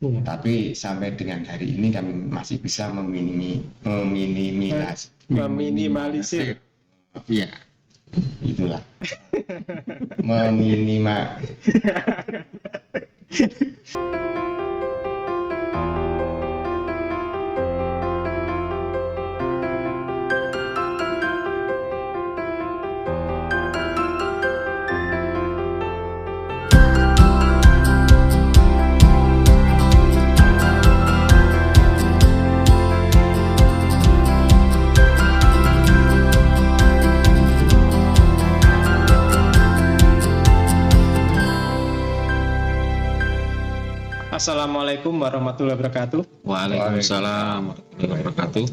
Tapi sampai dengan hari ini kami masih bisa meminimalisir. Iya, itulah. Meminima. Assalamualaikum warahmatullahi wabarakatuh. Waalaikumsalam warahmatullahi wabarakatuh.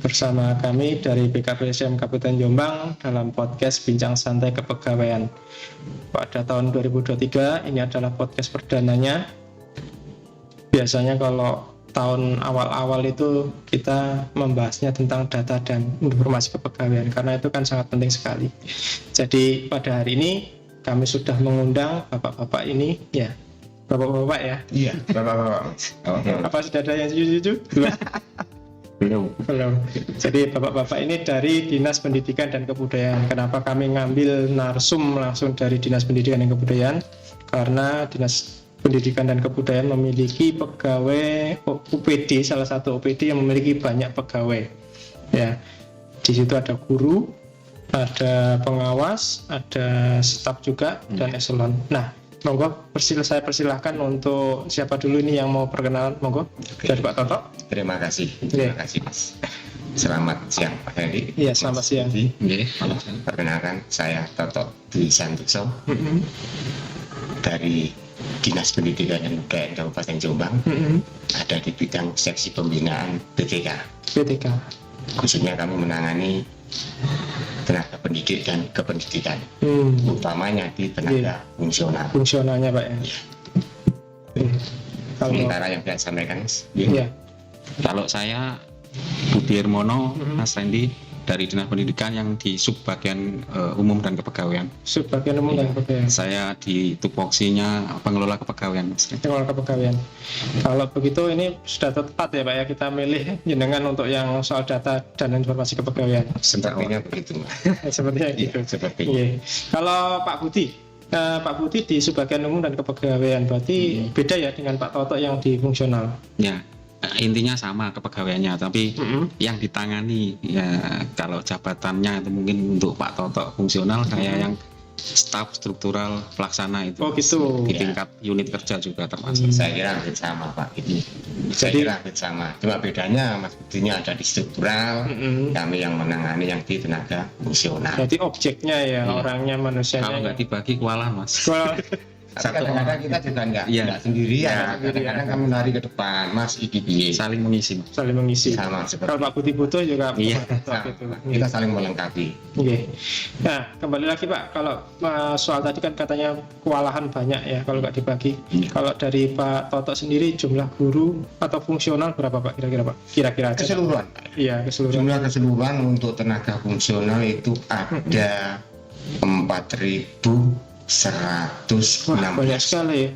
Bersama kami dari BKPSM Kabupaten Jombang dalam podcast Bincang Santai Kepegawaian. Pada tahun 2023 ini adalah podcast perdananya. Biasanya kalau tahun awal-awal itu kita membahasnya tentang data dan informasi kepegawaian karena itu kan sangat penting sekali. Jadi pada hari ini kami sudah mengundang bapak-bapak ini ya. Bapak-bapak ya? Iya, bapak-bapak. Apa sudah ada yang setuju? Belum. Jadi bapak-bapak ini dari Dinas Pendidikan dan Kebudayaan. Kenapa kami ngambil narsum langsung dari Dinas Pendidikan dan Kebudayaan? Karena Dinas Pendidikan dan Kebudayaan memiliki pegawai UPD, salah satu UPD yang memiliki banyak pegawai. Ya, di situ ada guru, ada pengawas, ada staf juga dan eselon. Nah, monggo saya persilahkan untuk siapa dulu ini yang mau perkenalan, monggo. Dari Pak Toto. Terima kasih Mas. Selamat siang Pak Heri. Iya, selamat siang. Perkenalkan saya Toto Dwi Santoso dari Dinas Pendidikan dan Kebudayaan Kabupaten Jombang. Ada di bidang seksi pembinaan BTK. Khususnya kami menangani tenaga pendidik dan kependidikan, utamanya di tenaga fungsional. Fungsionalnya Pak ya. Sementara yang saya sampaikan, Kalau saya Budi Hermono, Mas Randy dari Dinas Pendidikan yang di subbagian umum dan kepegawaian. Subbagian umum dan kepegawaian. Saya di tupoksinya pengelola kepegawaian, Mas. Pengelola kepegawaian. Kalau begitu ini sudah tepat ya Pak ya kita milih jenengan untuk yang soal data dan informasi kepegawaian. Sepertinya begitu. Sepertinya gitu. Sepertinya. Kalau Pak Budi di subbagian umum dan kepegawaian berarti beda ya dengan Pak Toto yang di fungsional. Ya, intinya sama kepegawaiannya, tapi yang ditangani ya kalau jabatannya itu mungkin untuk Pak Toto fungsional, saya yang staf struktural pelaksana itu. Oh gitu. Di tingkat unit kerja juga termasuk. Saya kira hampir sama Pak. Saya kira hampir sama. Cuma bedanya Mas Budinya ada di struktural, kami yang menangani yang di tenaga fungsional. Jadi objeknya ya orangnya, manusianya. Kalau nggak dibagi kewalahan Mas. Tapi kadang-kadang kita juga nggak sendirian. Kadang-kadang kami lari ke depan, Mas IDB. Saling mengisi. Sama seperti. Kalau Pak Budi butuh juga. Kita saling melengkapi. Nah, kembali lagi Pak, kalau soal tadi kan katanya kewalahan banyak ya kalau nggak dibagi. Kalau dari Pak Toto sendiri jumlah guru atau fungsional berapa Pak kira-kira Pak? Kira-kira aja. Keseluruhan. Iya, keseluruhan. Jumlah keseluruhan untuk tenaga fungsional itu ada 4.116. Banyak sekali ya.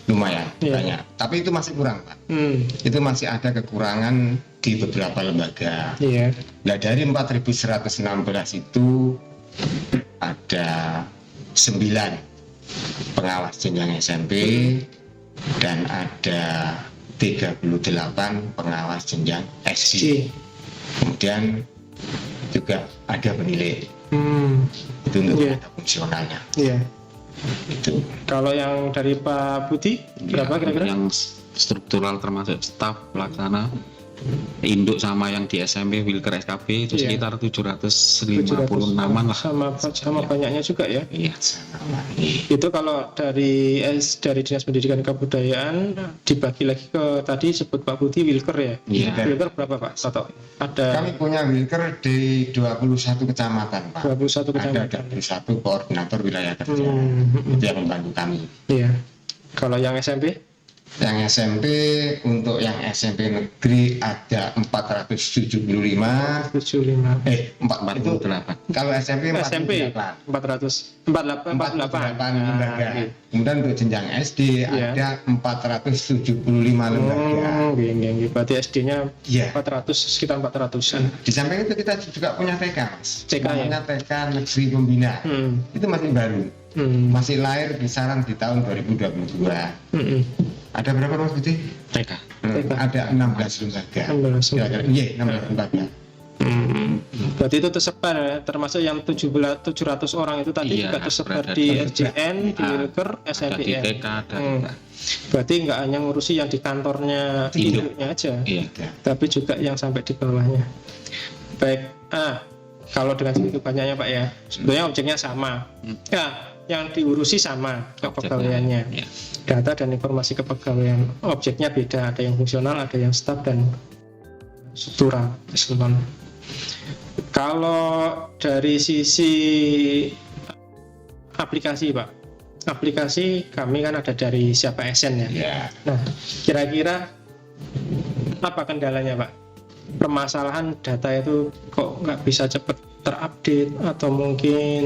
Lumayan banyak, tapi itu masih kurang Pak. Itu masih ada kekurangan di beberapa lembaga. Nah dari 4.116 itu ada 9 pengawas jenjang SMP dan ada 38 pengawas jenjang SD. Kemudian juga ada penilai. Itu untuk tenaga fungsionalnya. Itu. Kalau yang dari Pak Budi berapa kira-kira? Yang struktural termasuk staf pelaksana, induk sama yang di SMP Wilker SKB itu sekitar 756-an lah. Sama banyaknya juga ya. Iya, sama. Itu kalau dari Dinas Pendidikan Kebudayaan dibagi lagi ke tadi sebut Pak Budi Wilker ya. Wilker berapa Pak Toto? Ada. Kami punya Wilker di 21 kecamatan Pak. 21 kecamatan. Ada 21 koordinator wilayah kerja. Itu yang membantu kami. Iya. Kalau yang SMP? Yang SMP, untuk yang SMP negeri ada 475. 75. 48. Kalau SMP SMP 448 448 lembaga. Kemudian untuk jenjang SD Iya. ada 475 lembaga. Berarti SD-nya Iya. 400, sekitar 400-an. Di samping itu kita juga punya TK, Mas. TK, ya? Namanya TK Negeri Pembina. Itu masih baru. Masih lahir kisaran di tahun 2022. Ada berapa, Mas Budi? TK. Ada 16 lembaga. 16 Kira-kira, iya, 16 lembaga. Berarti itu tersebar ya, termasuk yang 700 orang itu tadi Iya, juga tersebar berada di di- RJN, di Wilker, Ada di SMPN. TK, ada. Berarti nggak hanya ngurusi yang di kantornya Induk. induknya aja, Iya. tapi juga yang sampai di bawahnya. Baik, kalau dengan segitu banyaknya Pak ya, sebenarnya objeknya sama. Ya, yang diurusi sama kepegawaiannya. Iya. Data dan informasi kepegawaian, objeknya beda, ada yang fungsional, ada yang staf dan struktural, keseluruhan. Kalau dari sisi aplikasi Pak, aplikasi kami kan ada dari siapa SN ya. Ya, Nah, kira-kira apa kendalanya Pak? Permasalahan data itu kok nggak bisa cepat terupdate, atau mungkin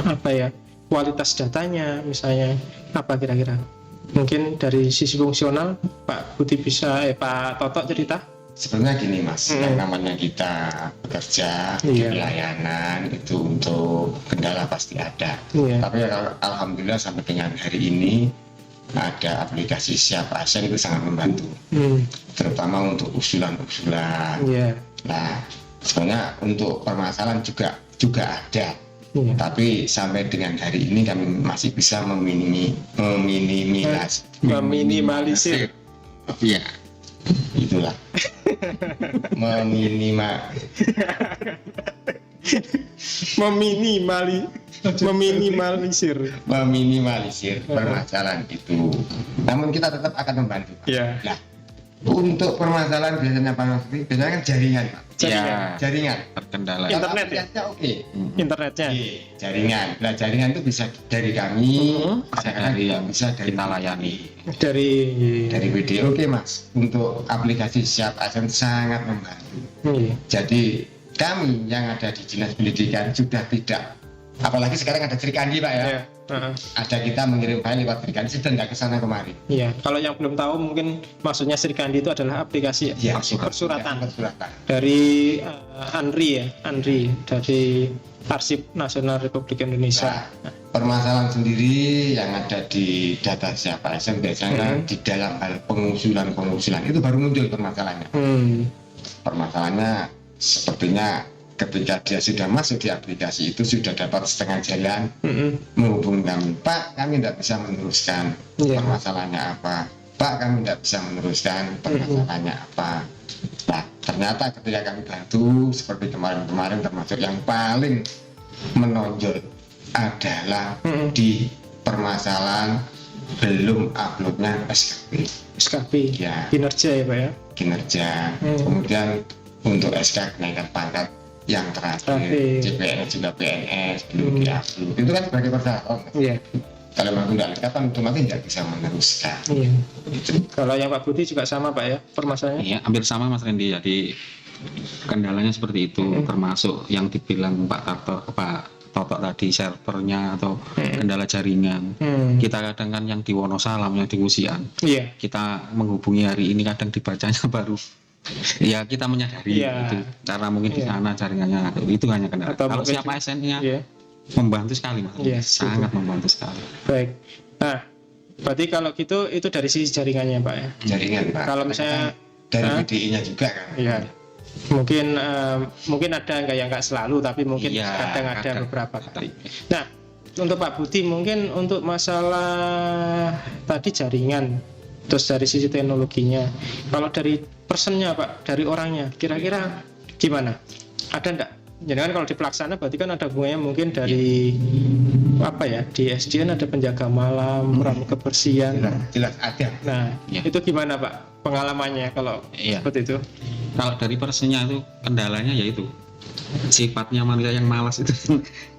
apa ya, kualitas datanya misalnya, apa kira-kira? Mungkin dari sisi fungsional Pak Budi bisa, Pak Toto cerita? sebenarnya gini, Mas, yang namanya kita bekerja di Iya. pelayanan itu untuk kendala pasti ada. Iya. Tapi alhamdulillah sampai dengan hari ini ada aplikasi Siap ASN itu sangat membantu, terutama untuk usulan-usulan. Iya. Nah, sebenarnya untuk permasalahan juga ada. Iya. Tapi sampai dengan hari ini kami masih bisa Meminimalisir. Iya. itulah meminimalisir permasalahan itu. Namun kita tetap akan membantu. Iya. Nah, untuk permasalahan biasanya Pak Nofri, biasanya kan jaringan, Pak. Iya. Jaringan. Terkendala. Internet ya? Aplikasinya oke. Internetnya. Oke, jaringan. Nah, jaringan itu bisa dari kami, kadang-kadang Dari yang bisa dari kita layani. dari WD. Oke, Mas. Untuk aplikasi Siap ASN sangat membantu. Iya. Jadi kami yang ada di Dinas Pendidikan sudah tidak, apalagi sekarang ada Srikandi, Pak ya. Iya. Heeh. Ada kita mengirim file lewat Srikandi, sudah tidak ke sana kemari. Iya. Kalau yang belum tahu, mungkin maksudnya Srikandi itu adalah aplikasi Ya, persuratan persuratan. dari ANRI ya, ANRI, dari Arsip Nasional Republik Indonesia. Nah, permasalahan sendiri yang ada di data Siap ASN biasanya di dalam hal pengusulan itu baru muncul permasalahannya. Permasalahannya sepertinya ketika dia sudah masuk di aplikasi itu sudah dapat setengah jalan menghubungi kami, Pak, kami tidak bisa meneruskan Iya. permasalahannya apa, Pak, kami tidak bisa meneruskan permasalahannya apa. Nah, ternyata ketika kami bantu seperti kemarin-kemarin, termasuk yang paling menonjol adalah di permasalahan belum uploadnya SKP SKP, ya, kinerja ya Pak ya. kinerja. Kemudian untuk SK kenaikan pangkat yang terakhir, CPNS juga PNS belum diupload. Itu kan sebagai persyaratan. Iya. Kalau memang tidak lengkap kan otomatis tidak bisa meneruskan. Iya. Itu. Kalau yang Pak Budi juga sama Pak ya, permasalahannya? Iya, hampir sama Mas Randy. Jadi kendalanya seperti itu, termasuk yang dibilang Pak Toto tadi, servernya atau kendala jaringan. Kita kadang kan yang di Wonosalam, yang di Wusian, Iya. kita menghubungi hari ini kadang dibacanya baru. Ya kita menyadari Iya. itu karena mungkin di sana jaringannya itu hanya kendala. Atau Kalau mungkin siapa SN-nya Iya. membantu sekali Mas, Iya, sangat membantu sekali. Baik. Nah, berarti kalau gitu itu dari sisi jaringannya Pak ya. Jaringan, Pak. Kalau misalnya Dari PDI-nya juga kan. Iya. Mungkin ada nggak selalu, tapi mungkin Iya, kadang ada kadang. beberapa kali. Nah, untuk Pak Budi mungkin untuk masalah tadi jaringan, terus dari sisi teknologinya, kalau dari personnya Pak, dari orangnya, kira-kira gimana? Ada enggak? Jadi kan kalau di pelaksana berarti kan ada hubungannya mungkin dari apa ya, di SDN ada penjaga malam, ram kebersihan. Jelas ada. Nah, Iya. itu gimana Pak pengalamannya kalau Iya. seperti itu? Kalau dari personnya itu kendalanya yaitu sifatnya manusia yang malas itu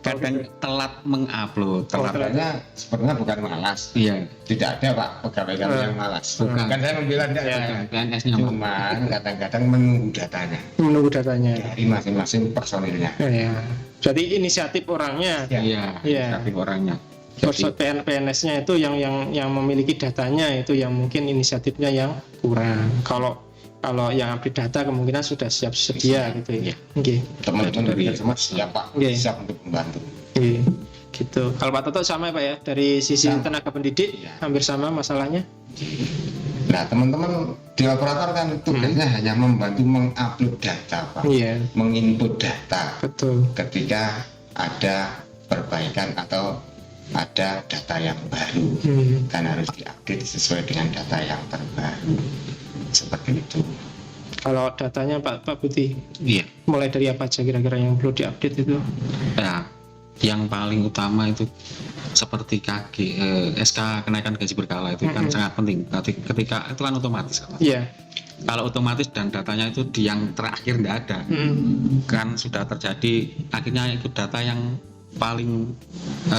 kadang telat mengupload, telat. Sebenarnya bukan malas. Iya, Tidak ada Pak pegawai kami yang malas. Bukan. Kan saya membela tidak. PNS-nya Cuman kadang-kadang menunggu datanya Menunggu datanya. dari masing-masing personilnya. Ya. Jadi inisiatif orangnya. Iya, Iya. tapi orangnya. Jadi, PNS-nya itu yang memiliki datanya itu yang mungkin inisiatifnya yang kurang. Kalau yang update data kemungkinan sudah siap sedia gitu ya. Oke. Teman-teman dari semua siap Pak, Oke. siap untuk membantu. Oke. Gitu. Kalau Pak Toto sama ya Pak ya, dari sisi Sama. tenaga pendidik hampir sama masalahnya. Nah teman-teman di operator kan tugasnya hanya membantu mengupload data Pak, Iya, menginput data betul. ketika ada perbaikan atau ada data yang baru, kan harus diupdate sesuai dengan data yang terbaru. Seperti itu. Kalau datanya Pak Putih, iya. mulai dari apa aja kira-kira yang perlu diupdate itu? Nah, yang paling utama itu seperti SK kenaikan gaji berkala itu kan sangat penting. Ketika itu kan otomatis kan. Iya. Kalau otomatis dan datanya itu di yang terakhir tidak ada, kan sudah terjadi akhirnya itu data yang paling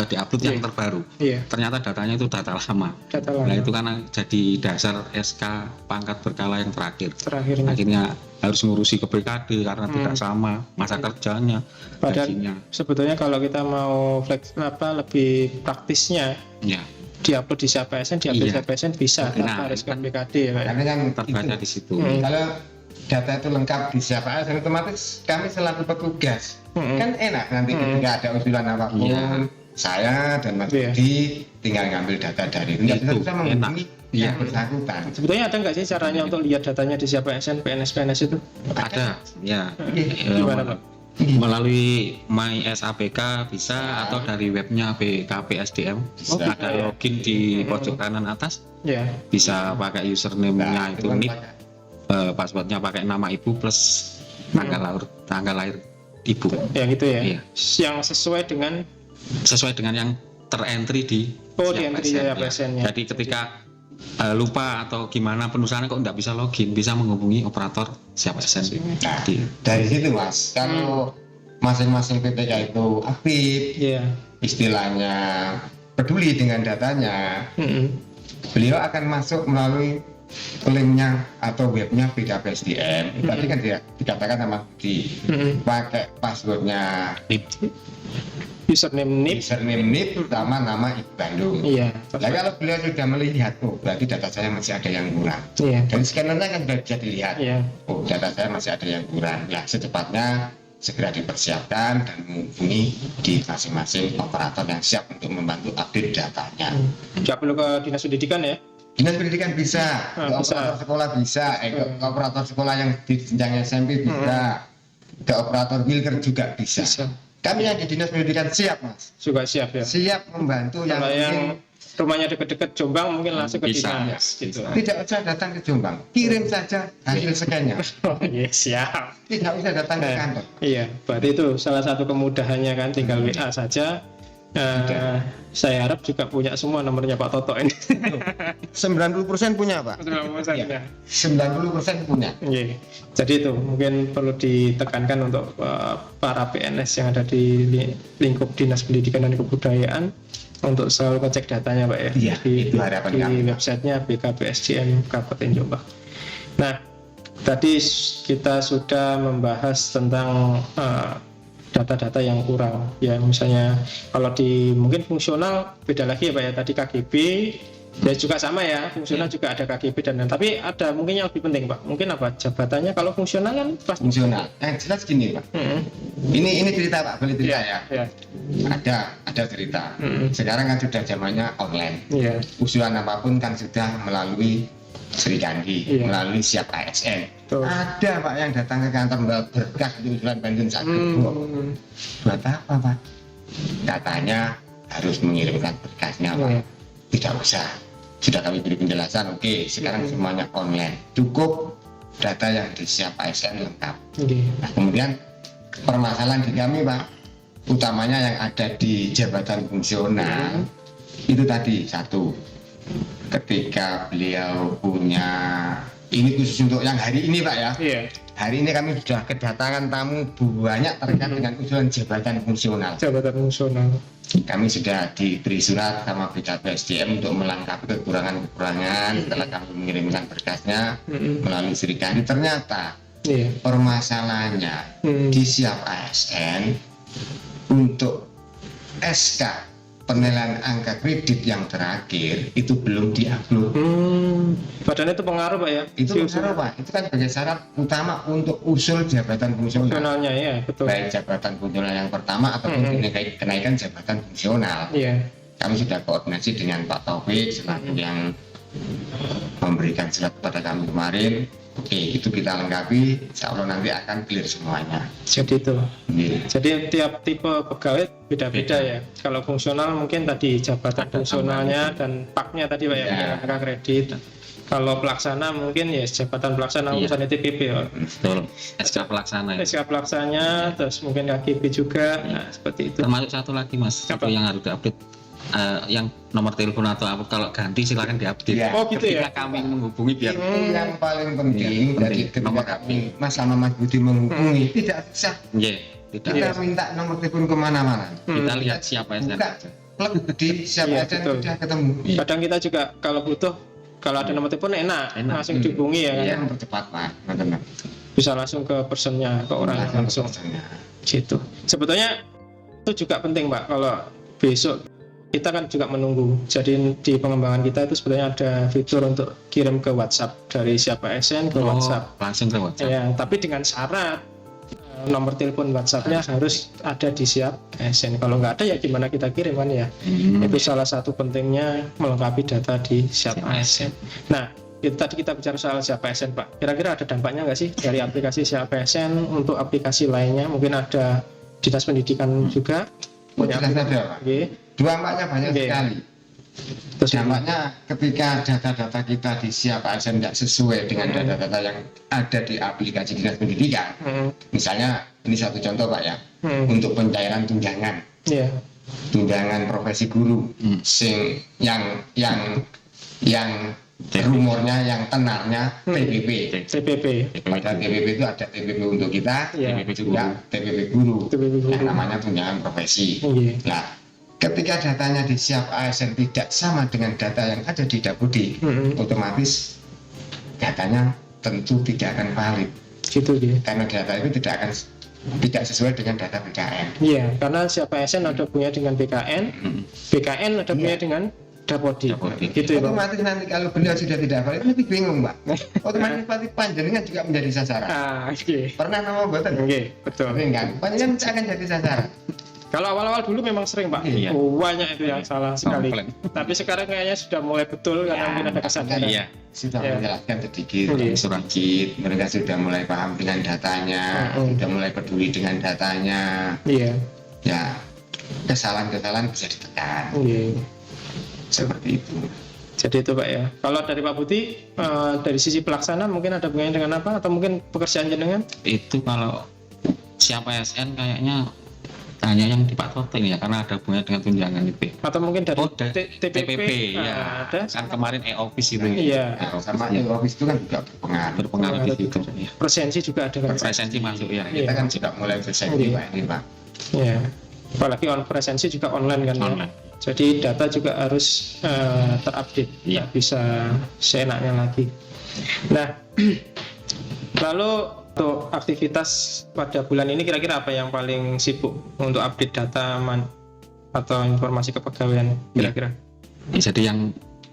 diupload yang terbaru. Iya. Ternyata datanya itu data lama. Data lama. Nah itu kan jadi dasar SK pangkat berkala yang terakhir. Terakhirnya. Akhirnya harus ngurusi ke BKD karena tidak sama masa kerjanya, Padahal gajinya. sebetulnya kalau kita mau lebih praktisnya Ya, diupload di SAPSN, diupload Iya. SAPSN bisa, Nah, tanpa harus ke kan- BKD ya Pak. Karena kan terbaca itu, di situ. kalau data itu lengkap di siapa dan otomatis kami selaku petugas kan enak nanti ketika ada usulan apapun Iya. saya dan Mas Iya. Budi tinggal ngambil data dari itu. Itu, Bisa menghubungi Iya. yang bersangkutan. Sebetulnya ada nggak sih caranya untuk lihat datanya di SAPSN, PNS itu? Ada, ya. Gimana Pak? Melalui My SAPK bisa atau dari webnya BKPSDM. Bisa. Ada login di pojok kanan atas. Ya. Bisa pakai username-nya itu kan NIP, passwordnya pakai nama ibu plus tanggal lahir ibu. Yang itu ya. Iya. Yang sesuai dengan Sesuai dengan yang terentry di di entry SAPSN-nya. Jadi ketika lupa atau gimana penulisannya kok nggak bisa login, bisa menghubungi operator SAPSN. Nah, dari situ Mas, kalau masing-masing PPK itu aktif, Iya. istilahnya peduli dengan datanya, beliau akan masuk melalui linknya atau webnya BKPSDM. Tadi kan dia dikatakan sama Budi, pakai passwordnya Username NIP. username NIP sama nama Ibu Bandung. Iya. Nah, kalau beliau sudah melihat, oh berarti data saya masih ada yang kurang. Iya. Dan scannernya kan sudah bisa dilihat, Iya. oh data saya masih ada yang kurang. Ya secepatnya segera dipersiapkan dan menghubungi di masing-masing operator yang siap untuk membantu update datanya. Nggak perlu ke dinas pendidikan ya? Dinas pendidikan bisa, ke Bisa. operator sekolah bisa, ke operator sekolah yang di jenjang SMP bisa, ke operator Wilker juga bisa. Bisa. Kami yang di dinas pendidikan siap Mas, Juga siap ya. siap membantu yang Kalau yang mungkin rumahnya deket-deket Jombang mungkin langsung ke Bisa. dinas gitu. tidak usah datang ke Jombang, kirim saja hasil scan-nya, Oh iya siap. tidak usah datang ke kantor. Iya, berarti itu salah satu kemudahannya kan, tinggal WA saja. Saya harap juga punya semua nomornya Pak Toto ini. 90% punya Pak, 90% punya. Iya. Jadi itu mungkin perlu ditekankan untuk para PNS yang ada di lingkup Dinas Pendidikan dan Kebudayaan untuk selalu ngecek datanya Pak ya. Iya, di itu harapan di kami, Pak. websitenya BKPSDM Kabupaten Jombang. Nah, tadi kita sudah membahas tentang data-data yang kurang ya, misalnya kalau di mungkin fungsional beda lagi ya Pak ya, tadi KGB ya juga sama ya, fungsional juga ada KGB dan lain, tapi ada mungkin yang lebih penting Pak, mungkin apa jabatannya kalau fungsional kan pasti Fungsional. Yang jelas gini Pak, ini cerita Pak, boleh cerita ya? ya. Ada cerita. Sekarang kan sudah zamannya online. Iya. Usulan apapun kan sudah melalui Sri Kandi, Iya. melalui siap ASN. Betul. Ada Pak yang datang ke kantor membawa berkas di usulan pensiun satu. Buat apa Pak? Katanya harus mengirimkan berkasnya Pak. Iya. Tidak usah. Sudah kami beri penjelasan. Oke, sekarang semuanya online. Cukup data yang di siap ASN lengkap. Oke. Nah, kemudian permasalahan di kami Pak, utamanya yang ada di jabatan fungsional itu tadi satu, ketika beliau punya ini khusus untuk yang hari ini Pak ya. Iya. Hari ini kami sudah kedatangan tamu banyak terkait dengan usulan jabatan fungsional. Jabatan fungsional. Kami sudah diberi surat sama BKPSDM untuk melengkapi kekurangan-kekurangan setelah kami mengirimkan berkasnya melalui Srikandi. Ternyata permasalahannya di Siap ASN untuk SK penilaian angka kredit yang terakhir itu belum diupload. Padahal itu pengaruh Pak ya? Itu pengaruh Pak, itu kan sebagai syarat utama untuk usul jabatan fungsional. Fungsionalnya ya, betul. Baik jabatan fungsional yang pertama ataupun kenaikan jabatan fungsional. Iya. Kami sudah koordinasi dengan Pak Taufik selaku yang memberikan surat kepada kami kemarin. Oke, itu kita lengkapi, insya Allah nanti akan clear semuanya. Jadi itu. Ini. Jadi tiap tipe pegawai beda-beda ya. Kalau fungsional mungkin tadi jabatan fungsionalnya dan paknya tadi Pak ya, angka kredit. Kalau pelaksana mungkin ya jabatan pelaksana urusan TPP ya. Betul. SK pelaksana. SK pelaksananya, terus mungkin KGP juga, nah seperti itu. Termasuk satu lagi Mas, satu yang harus diupdate. Yang nomor telepon atau apa kalau ganti silakan diupdate. Ya. Oh gitu Ketika ya. kami menghubungi biar Itu yang paling penting. Iya, Jadi penting. ketika kami Mas sama Mas Budi menghubungi tidak bisa tidak. kita minta nomor telepon kemana-mana. Kita lihat siapa yang Buka plug di siapa aja betul. sudah ketemu. Kadang kita juga kalau butuh, kalau ada nomor telepon enak. Langsung dihubungi ya Iya, kan. mempercepat Pak. Benar. Bisa langsung ke personnya, ke orang langsung. Gitu. Sebetulnya itu juga penting Pak, kalau besok kita kan juga menunggu. Jadi di pengembangan kita itu sebenarnya ada fitur untuk kirim ke WhatsApp dari siapa ASN ke WhatsApp. Langsung ke WhatsApp. Ya, tapi dengan syarat nomor telepon WhatsApp-nya harus ada di siap ASN. Kalau nggak ada ya gimana kita kirim kan ya. Itu salah satu pentingnya melengkapi data di siap ASN. Nah, itu tadi kita bicara soal siap ASN Pak. Kira-kira ada dampaknya nggak sih dari aplikasi siap ASN untuk aplikasi lainnya? Mungkin ada dinas pendidikan juga punya Jelas aplikasi. ada Pak. Oke. Dampaknya banyak sekali. Terus Dampaknya ketika data-data kita di siap ASN tidak sesuai dengan data-data yang ada di aplikasi dinas pendidikan. Misalnya ini satu contoh Pak ya, untuk pencairan tunjangan, Iya. tunjangan profesi guru, sing yang rumornya yang tenarnya TPP. TPP. Pada TPP itu ada TPP untuk kita, Iya. TPP juga TPP guru, TPP guru. yang namanya tunjangan profesi. Iya. Nah, ketika datanya di siap ASN tidak sama dengan data yang ada di Dapudi, otomatis datanya tentu tidak akan valid Gitu dia. karena data itu tidak sesuai dengan data BKN. Iya, karena siapa ASN ada punya dengan BKN, BKN ada punya dengan Dapodi. Gitu ya Pak. Otomatis nanti kalau beliau sudah tidak valid, nanti bingung Mbak. Otomatis pasti panjenengan juga menjadi sasaran. Oke. Pernah nama buatan? Oke, betul. Sering kan? Panjenengan akan jadi sasaran. Kalau awal-awal dulu memang sering Pak, Iya. banyak itu yang salah sekali. Komplain. Tapi sekarang kayaknya sudah mulai betul karena mungkin ada kesadaran. Iya. Sudah Ya. menjelaskan sedikit, Iya. sedikit. Mereka sudah mulai paham dengan datanya, sudah mulai peduli dengan datanya. Iya. Ya, kesalahan-kesalahan bisa ditekan. Iya. Seperti itu. Jadi itu Pak ya. Kalau dari Pak Putih, dari sisi pelaksana mungkin ada hubungannya dengan apa? Atau mungkin pekerjaan jenengan? Itu kalau siapa ASN kayaknya hanya yang di Pak Toto ya, karena ada hubungannya dengan tunjangan itu. Atau mungkin dari TPP Nah, ya. ada. Kan kemarin e-office itu. Iya. Nah, sama e-office itu kan juga Berpengaruh di situ. Ya. Presensi juga ada kan? Presensi masuk ya. Kita kan juga mulai bersaing Pak ini Pak. Iya. Apalagi presensi juga online kan ya. Online. Jadi data juga harus terupdate, Iya. nggak bisa seenaknya lagi. Nah, lalu untuk aktivitas pada bulan ini kira-kira apa yang paling sibuk untuk update data atau informasi kepegawaian kira-kira? Ya, jadi yang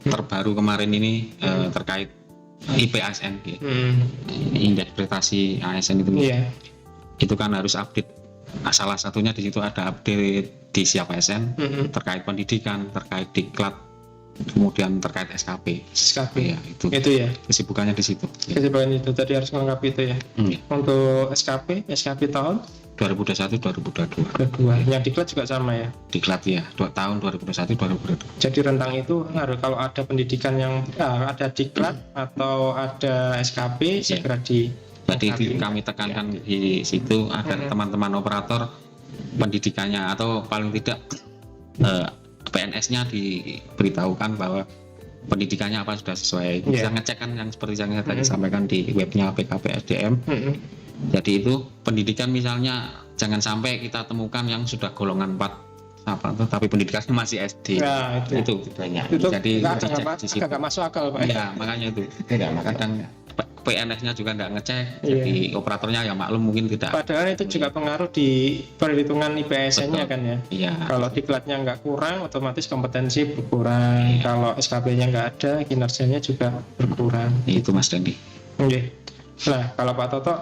terbaru kemarin ini terkait IP ASN, ya. Indeks prestasi ASN itu, Iya. itu kan harus update. Nah, salah satunya di situ ada update di Siap ASN terkait pendidikan, terkait diklat, kemudian terkait SKP. SKP. Ya, itu ya. kesibukannya di situ. Kesibukan itu tadi harus melengkapi itu ya. Ya. Untuk SKP tahun 2021-2022. kedua. Yang diklat juga sama ya. Diklat ya, tahun 2021-2022. Jadi rentang itu harus kalau ada pendidikan yang ada diklat atau ada SKP segera di. Jadi kami tekankan di situ agar teman-teman operator pendidikannya atau paling tidak PNS-nya diberitahukan bahwa pendidikannya apa sudah sesuai. Bisa ngecek kan yang seperti yang saya tadi sampaikan di webnya PKPSDM. Jadi itu pendidikan misalnya jangan sampai kita temukan yang sudah golongan 4 tapi pendidikannya masih SD. Nah, itu banyak. Itu jadi dicek di situ. Agak masuk akal, Pak. Ya, makanya itu. Kadang PNS-nya juga nggak ngecek, jadi operatornya ya maklum mungkin tidak. Padahal itu juga pengaruh di perhitungan IPSN-nya kan ya. Iya. Kalau diklatnya nggak kurang, otomatis kompetensi berkurang. Kalau SKB-nya nggak ada, kinerjanya juga berkurang. Itu Mas Dendi. Oke. Nah, kalau Pak Toto,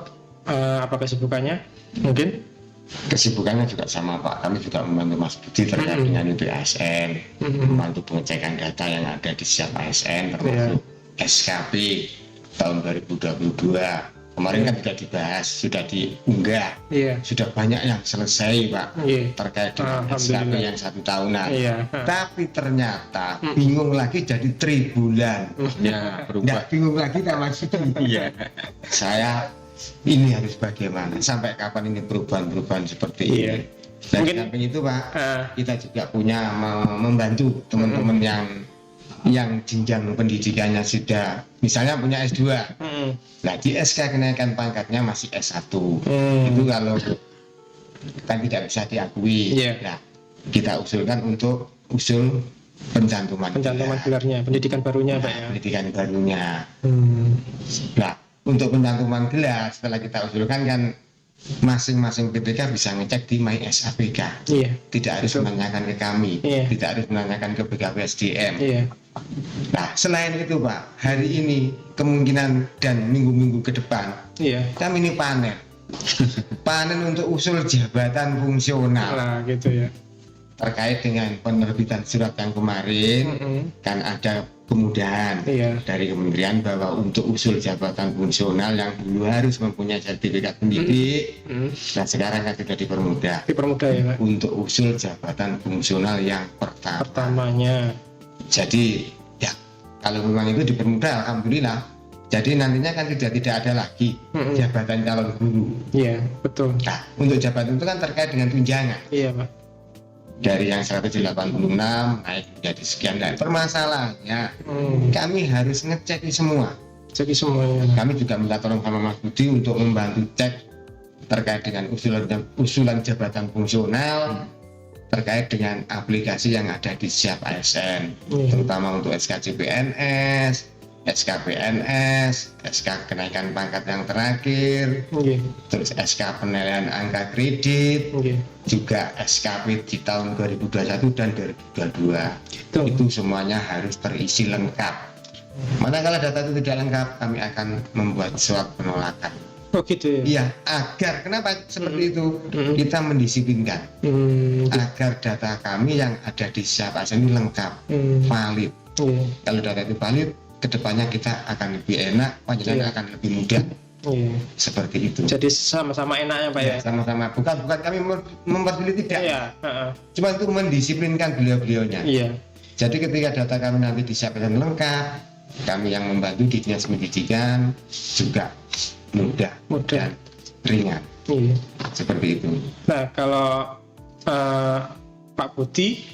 apa kesibukannya? Mungkin? Kesibukannya juga sama Pak, kami juga membantu Mas Budi terkait dengan IPSN, membantu pengecekan data yang ada di siap ASN termasuk SKB tahun 2022. Kemarin kan sudah dibahas, sudah diunggah, sudah banyak yang selesai Pak terkait dengan SKB yang 1 tahunan. Tapi ternyata bingung lagi jadi 3 bulan. Ya, berubah. Bingung lagi tak Mas Budi. Saya ini harus bagaimana, sampai kapan ini perubahan-perubahan seperti ini. Dan Mungkin, samping itu Pak, kita juga punya membantu teman-teman yang jenjang pendidikannya sudah misalnya punya S2. Nah di SK kenaikan pangkatnya masih S1. Itu kalau kan tidak bisa diakui. Nah kita usulkan untuk usul pencantuman gelarnya, pendidikan barunya Pak ya. Pendidikan barunya. Nah untuk pencantuman gelar setelah kita usulkan kan masing-masing PTK bisa ngecek di My SAPK. Tidak harus menanyakan ke kami, tidak harus menanyakan ke BKPSDM. Nah selain itu Pak, hari ini kemungkinan dan minggu-minggu ke depan kami ini panen untuk usul jabatan fungsional. Gitu ya. Terkait dengan penerbitan surat yang kemarin kan ada kemudahan dari kementerian bahwa untuk usul jabatan fungsional yang dulu harus mempunyai sertifikat pendidik, dan sekarang kan sudah dipermudah ya Pak, untuk usul jabatan fungsional yang pertamanya. Jadi ya kalau memang itu dipermudah alhamdulillah. Jadi nantinya kan tidak ada lagi jabatan calon guru. Iya betul. Nah untuk jabatan itu kan terkait dengan tunjangan. Iya Pak. Dari yang 186 naik menjadi sekian. Dan permasalahannya kami harus ngecek semua. Kami juga minta tolong sama Mas Budi untuk membantu cek terkait dengan usulan jabatan fungsional terkait dengan aplikasi yang ada di siap ASN, terutama untuk SKCPNS, SKPNS, SK kenaikan pangkat yang terakhir, terus SK penilaian angka kredit, juga SKP di tahun 2021 dan 2022. Itu semuanya harus terisi lengkap. Manakala data itu tidak lengkap, kami akan membuat surat penolakan. Oh gitu ya? Iya, agar kenapa seperti itu? Kita mendisiplinkan agar data kami yang ada di siap ASN ini lengkap, valid. Kalau data itu valid, kedepannya kita akan lebih enak, penjelasan akan lebih mudah. Seperti itu. Jadi sama-sama enaknya Pak ya? Sama-sama. Bukan kami mempersulit, tidak. Cuma itu mendisiplinkan beliau-beliaunya. Jadi ketika data kami nanti disiapkan lengkap, kami yang membantu di dinas pendidikan juga mudah dan ringan. Seperti itu. Nah kalau Pak Budi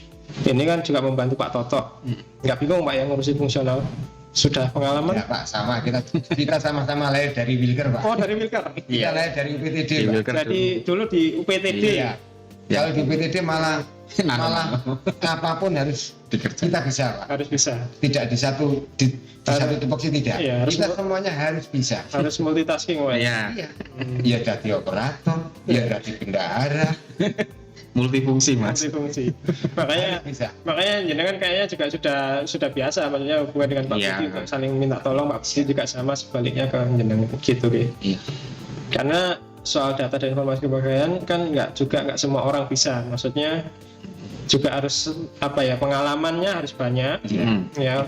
ini kan juga membantu Pak Toto. Nggak bingung Pak yang ngurusin fungsional? Sudah pengalaman? Ya Pak, sama kita sama-sama lahir dari Wilker Pak. Oh dari Wilker? Kita lahir dari UPTD Pak. Jadi dulu di UPTD. Kalau di UPTD malah apapun harus kita bisa Pak. Harus bisa. Tidak di satu tupoksi tidak. Kita semuanya harus bisa. Harus multitasking Pak. Iya jadi operator, ya jadi bendahara. Multifungsi Mas. Makanya jenengan kayaknya juga sudah biasa, maksudnya hubungan dengan Pak Budi untuk saling minta tolong. Pak Budi juga sama sebaliknya ke jenengan gitu Karena soal data dan informasi kepegawaian kan nggak semua orang bisa, maksudnya juga harus pengalamannya harus banyak.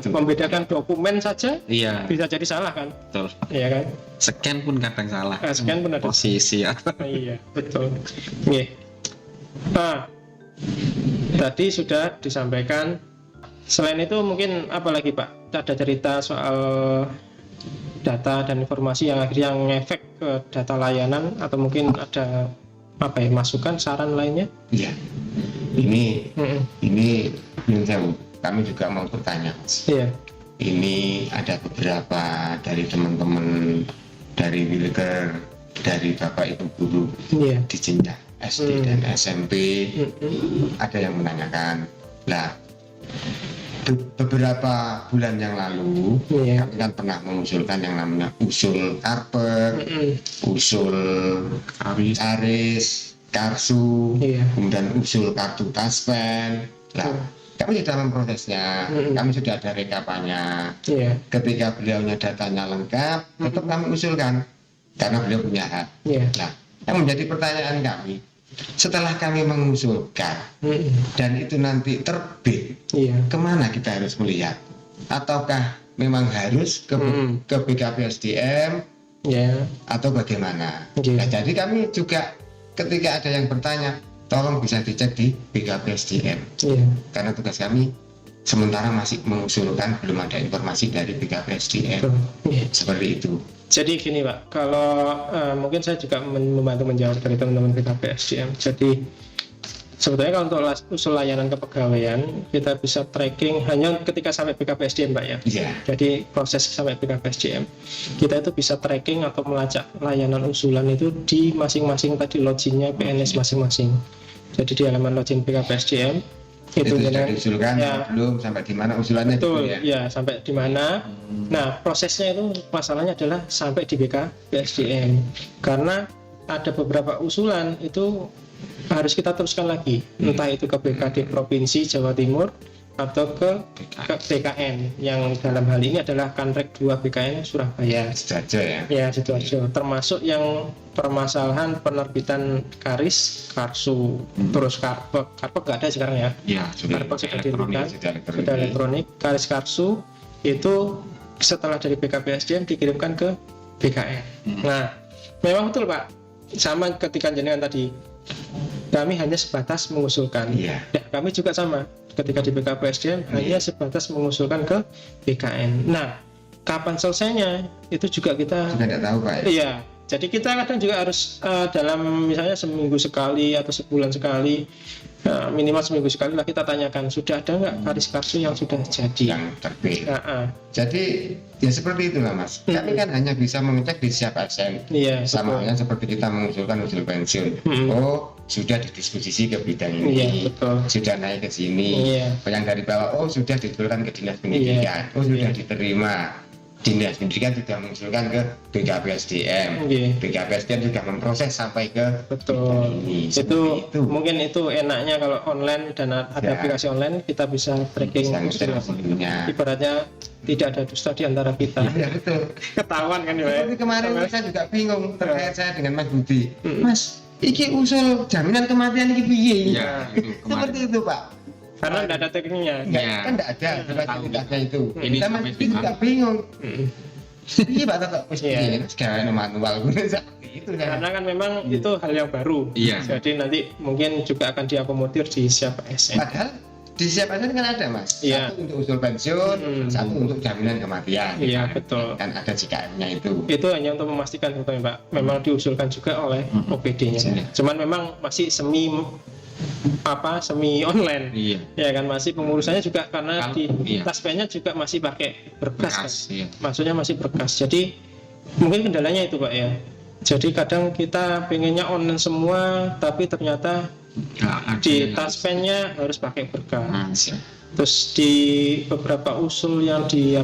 Membedakan dokumen saja bisa jadi salah kan. Betul. Iya kan. Scan pun kadang salah. Scan pun ada posisi iya betul. Nah tadi sudah disampaikan. Selain itu mungkin apa lagi Pak? Ada cerita soal data dan informasi yang akhirnya ngefek ke data layanan, atau mungkin ada masukan, saran lainnya? Iya. Ini kami juga mau bertanya Mas. ini ada beberapa dari teman-teman dari Wilker, dari Bapak Ibu guru Iya. di jenjang SD dan SMP, ada yang menanyakan. Nah, beberapa bulan yang lalu Iya. kami kan pernah mengusulkan yang namanya usul karpet, usul aris, karsu, Iya. kemudian usul kartu taspen. Nah, kami sudah memprosesnya, kami sudah ada rekapannya. Iya. Ketika beliaunya datanya lengkap, tetap kami usulkan karena beliau punya hak. Iya. Nah, yang menjadi pertanyaan kami, setelah kami mengusulkan dan itu nanti terbit, Iya. kemana kita harus melihat? Ataukah memang harus ke BKPSDM Iya. atau bagaimana? Iya. Nah, jadi kami juga ketika ada yang bertanya, tolong bisa dicek di BKPSDM, Iya. karena tugas kami sementara masih mengusulkan, belum ada informasi dari BKPSDM. Betul. Iya. Seperti itu. Jadi gini Pak, kalau mungkin saya juga membantu menjawab dari teman-teman BKPSDM. Jadi sebetulnya kalau untuk usul layanan kepegawaian kita bisa tracking hanya ketika sampai BKPSDM Pak ya. Iya. Jadi proses sampai BKPSDM kita itu bisa tracking atau melacak layanan usulan itu di masing-masing tadi login-nya PNS masing-masing. Jadi di halaman login BKPSDM itu sudah dengan diusulkan ya, belum sampai di mana usulannya betul gitu ya. ya sampai di mana. Nah prosesnya itu masalahnya adalah sampai di BKPSDM karena ada beberapa usulan itu harus kita teruskan lagi, entah itu ke BKD Provinsi Jawa Timur atau ke BKN yang dalam hal ini adalah Kanrek 2 BKN Surabaya. Saja ya. Ya Sidoarjo, termasuk yang permasalahan penerbitan karis, karsu, terus karpet nggak ada sekarang ya. Ya, sudah Karpet sudah elektronik. dihentikan, sudah elektronik. Karis karsu itu setelah dari BKPSDM dikirimkan ke BKN. Nah, memang betul Pak, sama ketika jenengan tadi, kami hanya sebatas mengusulkan. Iya. Ya, kami juga sama, ketika di BKPSDM hanya sebatas mengusulkan ke BKN. Nah, kapan selesainya itu juga kita Sudah tidak tahu Pak ya. iya. Jadi kita kadang juga harus dalam misalnya seminggu sekali atau sebulan sekali, minimal seminggu sekali lah kita tanyakan sudah ada nggak karis karsu yang sudah jadi. Yang terbit. Jadi Jadi ya seperti itulah Mas. Kami kan hanya bisa mengecek di siap ASN. iya Sama betul. halnya seperti kita mengusulkan usul pensiun. Oh, sudah didisposisi ke bidang ini. Iya betul. Sudah naik ke sini. Iya. Yang dari bawah, oh sudah diusulkan ke dinas pendidikan. Oh sudah diterima. Dinas pendidikan sudah mengusulkan ke BKPSDM. Iya. BKPSDM sudah memproses sampai ke Betul. bidang ini. Itu Seperti mungkin itu enaknya kalau online dan ada Ya. aplikasi online kita bisa tracking Bisa ngecek usulan. hasilnya. Ibaratnya tidak ada dusta di antara kita. Ya betul. Ketahuan kan ya. Seperti kemarin saya juga bingung terkait saya dengan Mas Budi. Mas, iki usul jaminan kematian iki piye? Ya, itu kemarin. Seperti itu Pak. Karena tidak ada tekniknya. Enggak, Ya. kan enggak ada fasilitasnya itu. Ini Kita sampai Mas di Budi juga mana? bingung. Mm. Iya Pak Toto, wis Iya. piye segala manual seperti itu ya. Karena kan memang itu hal yang baru. Iya. Jadi nanti mungkin juga akan diakomodir di siapa SN. Padahal di siap ASN kan ada Mas. Iya. Satu untuk usul pensiun, satu untuk jaminan kematian. Iya betul. Kan ada JKM-nya itu. Itu hanya untuk memastikan sebetulnya Pak. Memang diusulkan juga oleh OPD-nya. Iya. Cuman memang masih semi online. Iya. Ya kan masih pengurusannya juga karena Kalau- di iya. taspennya juga masih pakai berkas kan. Bekas, iya. Maksudnya masih berkas. Jadi mungkin kendalanya itu Pak ya. Jadi kadang kita pengennya online semua tapi ternyata Nggak ada di yang- taspennya harus pakai berkas. Nah, Terus di beberapa usul yang di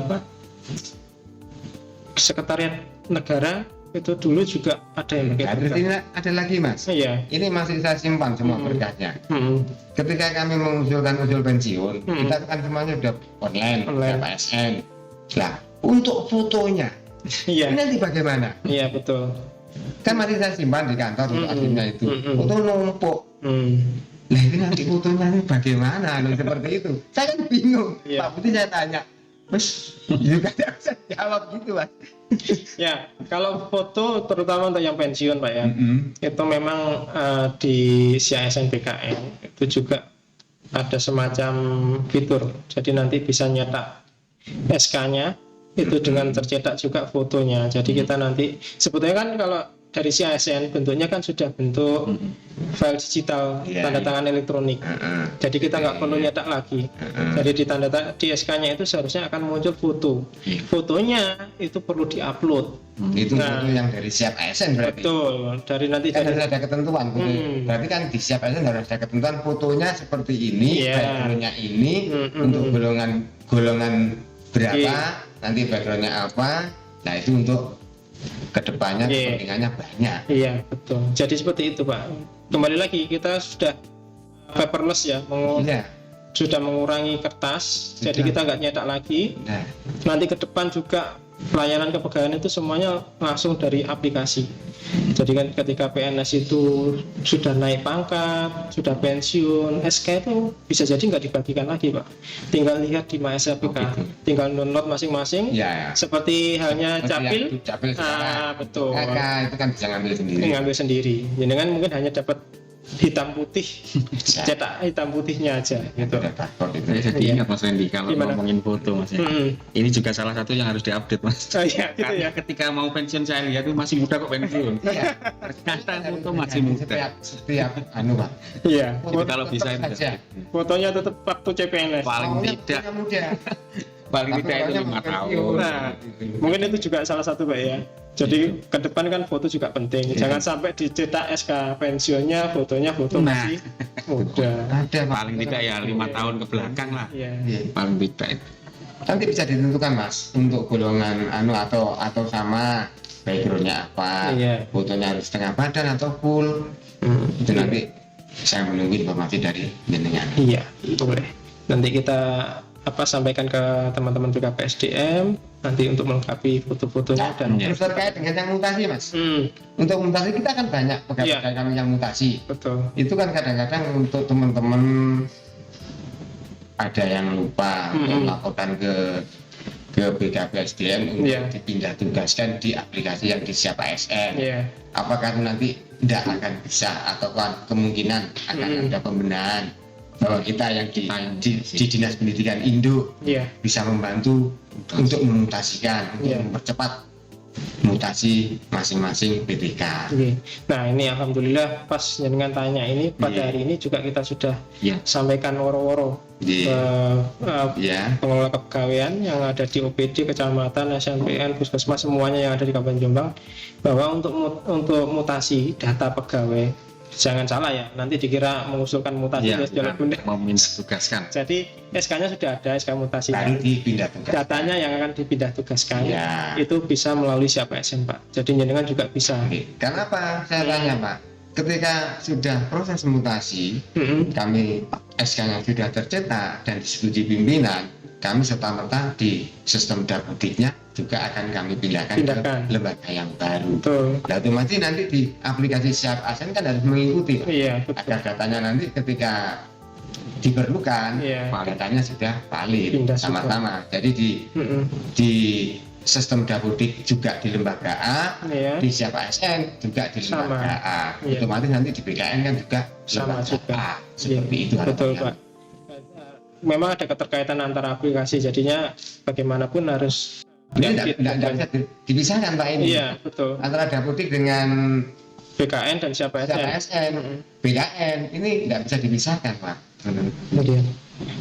Sekretariat Negara itu dulu juga ada yang pakai Nah, terus berkas. ini ada lagi Mas. Iya. Ini masih saya simpan semua berkasnya. Hmm. Ketika kami mengusulkan usul pensiun, kita kan semuanya udah online, Online. udah PSN. Nah, untuk fotonya, Iya. ini nanti bagaimana? Iya betul. Kan masih saya simpan di kantor untuk akhirnya itu. Foto numpuk. Hmm. Nah ini nanti fotonya ini bagaimana? Nah, seperti itu. Saya kan bingung. Iya. Pak Putih saya tanya, Mas, juga tidak bisa jawab gitu Mas. Ya, kalau foto terutama untuk yang pensiun Pak ya, itu memang di CASN BKN itu juga ada semacam fitur. Jadi nanti bisa nyetak SK-nya itu dengan tercetak juga fotonya. Jadi kita nanti sebetulnya kan kalau dari si ASN bentuknya kan sudah bentuk file digital, Iya, tanda iya. tangan elektronik. Jadi kita nggak perlu nyetak lagi. Jadi di SK-nya itu seharusnya akan muncul foto. Iya. Fotonya itu perlu diupload. Itu Nah. foto yang dari siap ASN berarti. Betul. Dari nanti Kan dari harus ada ketentuan foto. Berarti kan di siap ASN harus ada ketentuan fotonya seperti ini, Iya. backgroundnya ini, untuk golongan berapa, Iya. nanti backgroundnya apa. Nah itu untuk kedepannya Iya. kepentingannya banyak. Iya, betul. Jadi seperti itu, Pak. Kembali lagi kita sudah paperless ya, Iya. sudah mengurangi kertas, Sudah. jadi kita nggak nyetak lagi. Nah, Nanti ke depan juga pelayanan kepegawaian itu semuanya langsung dari aplikasi. Jadi kan ketika PNS itu sudah naik pangkat, sudah pensiun, SK itu bisa jadi nggak dibagikan lagi, Pak. Tinggal lihat di MySAPK, Oh, gitu. tinggal download masing-masing. ya. Seperti halnya Seperti capil. yang di capil sekarang. Betul. Kakak itu kan bisa ngambil sendiri. Ngambil sendiri. Jadi kan mungkin hanya dapat hitam putih, Bisa. cetak hitam putihnya aja gitu. Ada barcode itu. Saya jadi Iya. ingat Mas Randy kalau Gimana? ngomongin foto Mas ya. Ini juga salah satu yang harus diupdate Mas. Oh iya, gitu Karena ya. ketika mau pensiun saya lihat itu masih muda kok pensiun. Iya. Ternyata foto masih muda. Setiap Pak. Iya. Itu kalau bisa tetap itu saja. Fotonya tetap waktu CPNS. paling Maunya tidak punya muda. paling Tapi tidak itu maunya 5 mau tahun. pensiun. Nah, mungkin itu juga salah satu, Pak ya. Jadi ke depan kan foto juga penting. Jangan sampai dicetak SK pensiunnya fotonya foto Nah. masih muda. Ada Pak. Paling tidak ya 5 tahun ke belakang lah. Iya. Iya. Paling tidak itu. Nanti bisa ditentukan Mas untuk golongan atau sama backgroundnya apa, Iya. fotonya harus setengah badan atau full. Itu nanti saya menunggu informasi dari jenengan. Iya, boleh. Nanti kita sampaikan ke teman-teman BKPSDM nanti untuk melengkapi foto-fotonya dan Iya. Terus terkait dengan yang mutasi Mas, Hmm, untuk mutasi kita kan banyak Iya. pegawai kami yang mutasi. betul. Itu kan kadang-kadang untuk teman-teman ada yang lupa untuk melaporkan ke BKPSDM untuk Iya. dipindah tugaskan di aplikasi yang disiap ASN. Iya. Apakah itu nanti tidak akan bisa atau kemungkinan akan ada pembenahan bahwa kita yang di Dinas Pendidikan Induk Iya. bisa membantu untuk memutasikan, untuk Iya. mempercepat mutasi masing-masing BTK. Oke. Nah ini alhamdulillah pas dengan tanya ini pada Iya. hari ini juga kita sudah Iya. sampaikan woro-woro ke Ya, pengelola kepegawaian yang ada di OPD, kecamatan, SNPN, puskesmas semuanya yang ada di Kabupaten Jombang bahwa untuk mutasi data pegawai jangan salah ya, nanti dikira mengusulkan mutasi Iya, terus jalan bunda. mau tugaskan. Jadi SK-nya sudah ada, SK mutasi. baru dipindah tugas. Datanya yang akan dipindah tugaskan Ya. itu bisa melalui siapa SN Pak. Jadi jenengan juga bisa. Oke. Kenapa saya tanya Pak? Ketika sudah proses mutasi, kami SK-nya sudah tercetak dan disetujui pimpinan, kami serta-merta di sistem dapudiknya juga akan kami pindahkan Pindahkan. ke lembaga yang baru. Betul. Nah, otomatis nanti di aplikasi siap ASN kan harus mengikuti Pak, Iya, betul. agar datanya nanti ketika diperlukan, Iya. datanya sudah valid Pindah sama-sama. Jadi Mm-mm. di sistem dapudik juga di lembaga A, Iya. di siap ASN juga di Sama. lembaga A. Iya. Otomatis nanti di BKN kan juga Sama lembaga juga. A. Seperti Iya, itu betul harapannya. Pak. Memang ada keterkaitan antara aplikasi, jadinya bagaimanapun harus Ini tidak bisa dipisahkan Pak ini. Iya, betul. Antara dapudik dengan BKN dan siapa siap SN. ASN, BKN ini tidak bisa dipisahkan Pak. Kemudian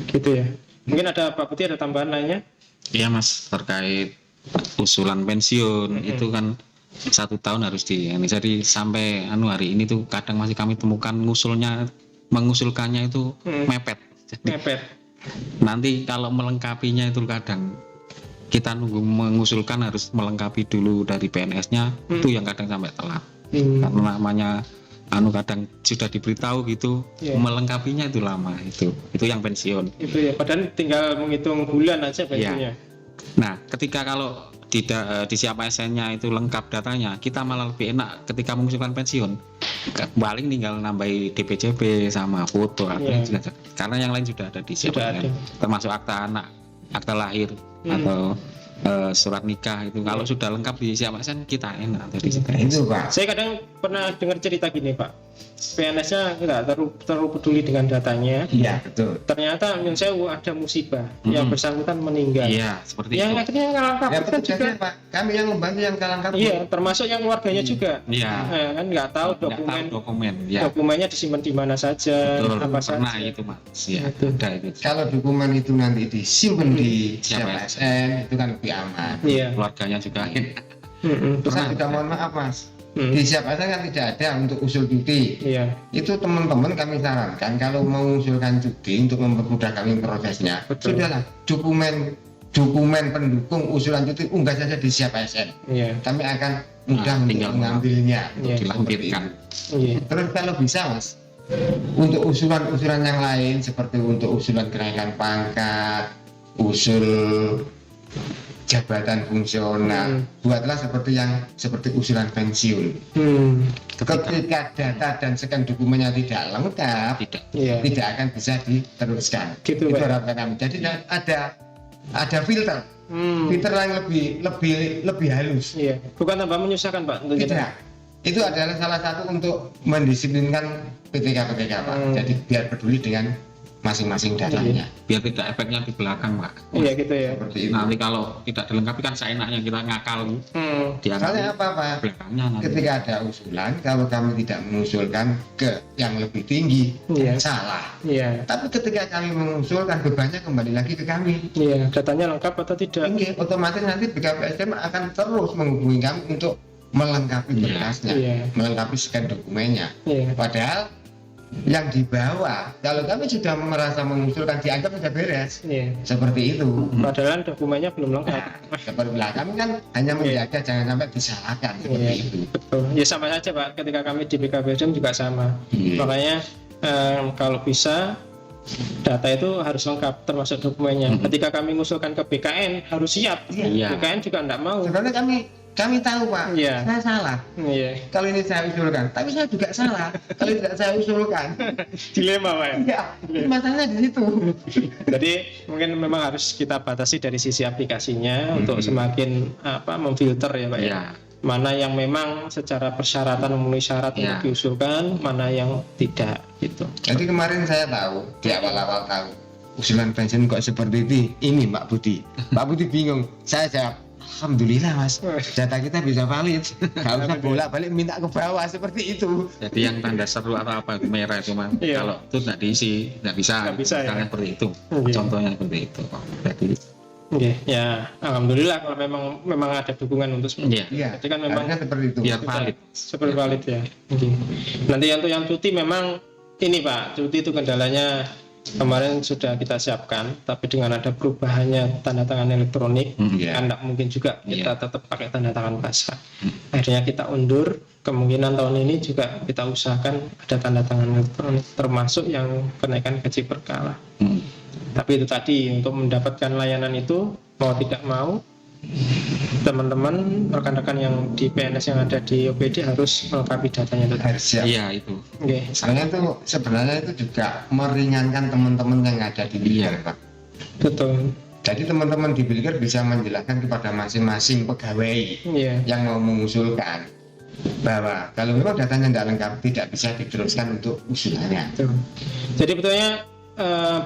gitu ya. Mungkin ada Pak Putih ada tambahan lainnya? Iya Mas, terkait usulan pensiun itu kan 1 tahun harus jadi sampai hari ini tuh kadang masih kami temukan mengusulkannya itu mepet. Jadi Mepet. nanti kalau melengkapinya itu kadang kita nunggu mengusulkan harus melengkapi dulu dari PNS-nya itu yang kadang sampai telat karena namanya kadang sudah diberitahu gitu Iya. melengkapinya itu lama itu yang pensiun. Itu ya, padahal tinggal menghitung bulan aja pensiunnya. Nah, ketika kalau di siap ASN-nya itu lengkap datanya, kita malah lebih enak ketika mengusulkan pensiun. Paling tinggal nambahi DPJP sama foto Iya. karena yang lain sudah ada di siap Sudah ASN. ada. Termasuk akta anak, akta lahir atau surat nikah itu. Kalau sudah lengkap di siap ASN kita enak dari situ. Itu Pak. Saya kadang pernah dengar cerita gini Pak, PNS-nya nggak terlalu peduli dengan datanya. Iya, betul. Ternyata saya ada musibah, yang bersangkutan meninggal. Iya, seperti Yang itu. akhirnya kalang kabut Ya, kan juga. tugasnya, Pak. Kami yang membantu yang kalang kabut. Iya, termasuk yang keluarganya juga. Iya. Kan nggak tahu Nggak tahu dokumen. Ya. dokumennya disimpan di mana saja, Betul. apa Pernah saja. itu Mas. Ya, Itu. ada itu. Kalau dokumen itu nanti disimpan di Siapa? CPSN, itu kan lebih aman. Iya. Keluarganya juga. Terus saya juga mohon maaf, Mas. Di CPSN kan tidak ada untuk usul cuti. Iya. Itu teman-teman kami sarankan kalau mau mengusulkan cuti untuk mempermudah kami prosesnya, Betul. sudahlah dokumen pendukung usulan cuti unggah saja di CPSN. Iya. Kami akan mudah untuk tinggal mengambilnya. Iya. Dilampirkan. Iya. Terus kalau bisa, Mas, untuk usulan-usulan yang lain seperti untuk usulan kenaikan pangkat, usul jabatan fungsional, buatlah seperti usulan pensiun. Ketika data dan scan dokumennya tidak lengkap, Iya. tidak akan bisa diteruskan. Gitu, Itu Pak. harapan kami. Jadi ada filter yang lebih halus. Iya. Bukan tambah menyusahkan, Pak, untuk kita. Tidak. Itu adalah salah satu untuk mendisiplinkan PTK Pak. Jadi biar peduli dengan masing-masing datanya. Biar tidak efeknya di belakang Pak. Iya gitu ya. Seperti itu. Nanti kalau tidak dilengkapi kan seenaknya kita ngakal. Dia Soalnya apa, Pak? belakangnya nanti. Ketika ada usulan, kalau kami tidak mengusulkan ke yang lebih tinggi, Iya. salah. Iya. Tapi ketika kami mengusulkan, bebannya kembali lagi ke kami. Iya. Datanya lengkap atau tidak? Tinggi, otomatis nanti BKPSDM akan terus menghubungi kami untuk melengkapi berkasnya, Iya. melengkapi scan dokumennya. Iya. Padahal yang dibawa, kalau kami sudah merasa mengusulkan dianggap sudah beres, Iya. seperti itu. Padahal dokumennya belum lengkap. Nah, seperti lah kami kan hanya menjaga jangan sampai disalahkan seperti Iya. itu. Betul. Ya sama saja Pak. Ketika kami di BKPSDM juga sama. Iya. Makanya kalau bisa data itu harus lengkap termasuk dokumennya. Ketika kami mengusulkan ke BKN harus siap. Iya. BKN juga enggak mau. Sebenarnya kami tahu, Pak, Iya. saya salah. Iya. Kalau ini saya usulkan, tapi saya juga salah. Kalau tidak saya usulkan, Dilema Pak. ya masalahnya di situ. Jadi mungkin memang harus kita batasi dari sisi aplikasinya untuk semakin memfilter ya Pak ya. Iya. Mana yang memang secara persyaratan memenuhi syarat Iya. untuk diusulkan, mana yang tidak gitu. Jadi kemarin saya tahu, di awal-awal tahu, usulan pensiun kok seperti ini Mbak Budi. Mbak Budi bingung. Saya jawab, Alhamdulillah Mas, data kita bisa valid. Nggak usah bolak-balik minta ke bawah seperti itu. Jadi yang tanda seru atau apa itu merah itu Mas. Iya. Kalau itu tidak diisi, nggak bisa. Nggak bisa, ya. Misalnya seperti itu. Iya. Contohnya seperti itu. Jadi Oke, ya alhamdulillah kalau memang ada dukungan untuk seperti iya. itu. Iya, Jadi kan memang harusnya seperti itu. Biar valid. seperti valid ya. Oke. Nanti untuk yang cuti memang ini Pak, cuti itu kendalanya kemarin sudah kita siapkan, tapi dengan ada perubahannya tanda tangan elektronik, Iya. kan tidak mungkin juga kita Iya. tetap pakai tanda tangan basah. Akhirnya kita undur. Kemungkinan tahun ini juga kita usahakan ada tanda tangan elektronik, termasuk yang kenaikan gaji berkala. Tapi itu tadi untuk mendapatkan layanan itu mau tidak mau teman-teman rekan-rekan yang di PNS yang ada di OPD harus melengkapi datanya itu. Harus siap. Iya itu. Oke. Sebenarnya itu juga meringankan teman-teman yang ada di Bilker, Pak. Betul. Jadi teman-teman di Bilker bisa menjelaskan kepada masing-masing pegawai Iya. yang mau mengusulkan bahwa kalau memang datanya tidak lengkap tidak bisa diteruskan untuk usulannya. Betul. Jadi betulnya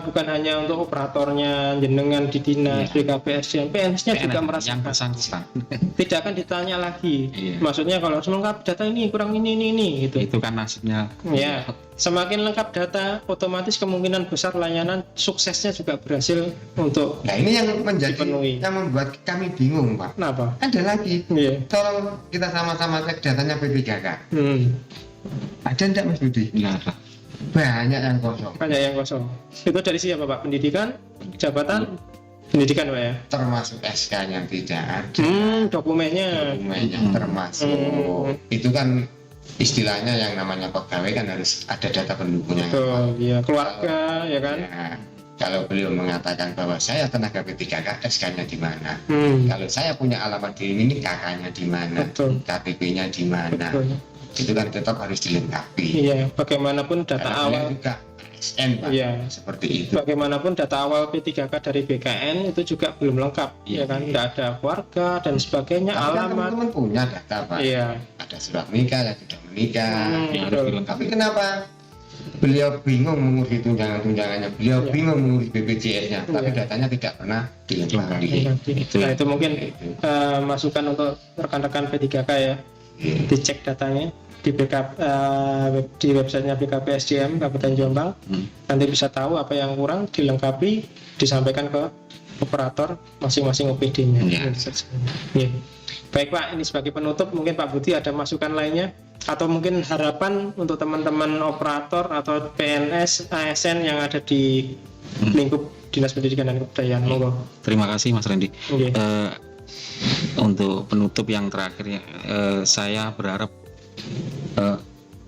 bukan hanya untuk operatornya jenengan di dinas BKPSDM, PNS-nya juga merasa yang bersangkutan. tidak akan ditanya lagi. Iya. Maksudnya kalau lengkap data ini kurang ini gitu. Itu kan nasibnya. Ya, semakin lengkap data, otomatis kemungkinan besar layanan suksesnya juga berhasil untuk Nah ini yang Dipenuhi. yang membuat kami bingung, Pak. kenapa? Ada lagi, Iya. tolong kita sama-sama cek datanya P3K. Ada enggak Mas Budi? Enggak ada. Banyak yang kosong. Banyak yang kosong. Itu dari siapa Pak? Pendidikan, jabatan, pendidikan Pak ya? Termasuk SK-nya tidak ada. Dokumennya. Dokumennya termasuk. Itu kan istilahnya yang namanya pegawai kan harus ada data pendukungnya. Betul, ya keluarga ya kan? Ya, kalau beliau mengatakan bahwa saya tenaga P3K, SK-nya di mana? Kalau saya punya alamat di ini, KK-nya di mana? Betul. KTP-nya di mana? Betul. Itu kan tetap harus dilengkapi. Iya, bagaimanapun data Karena beliau awal. juga ASN, Pak. Iya. Seperti itu. Bagaimanapun data awal P3K dari BKN itu juga belum lengkap, ya kan? Nggak ada keluarga dan sebagainya, Tapi kan alamat. teman-teman punya data, Pak. Iya. ada surat nikah, yang sudah menikah. Betul. Tapi kenapa beliau bingung mengurus tunjangan-tunjangannya, beliau bingung mengurus BPJS-nya, tapi datanya tidak pernah dilengkapi. Nah, itu mungkin masukan untuk rekan-rekan P3K ya. Dicek datanya di di websitenya BKPSDM Kabupaten Jombang. Nanti bisa tahu apa yang kurang, dilengkapi, disampaikan ke operator masing-masing OPD-nya. Ya. Baik Pak, ini sebagai penutup mungkin Pak Budi ada masukan lainnya atau mungkin harapan untuk teman-teman operator atau PNS, ASN yang ada di lingkup Dinas Pendidikan dan Kebudayaan. Monggo. Terima kasih Mas Randy. Okay. Untuk penutup yang terakhir, saya berharap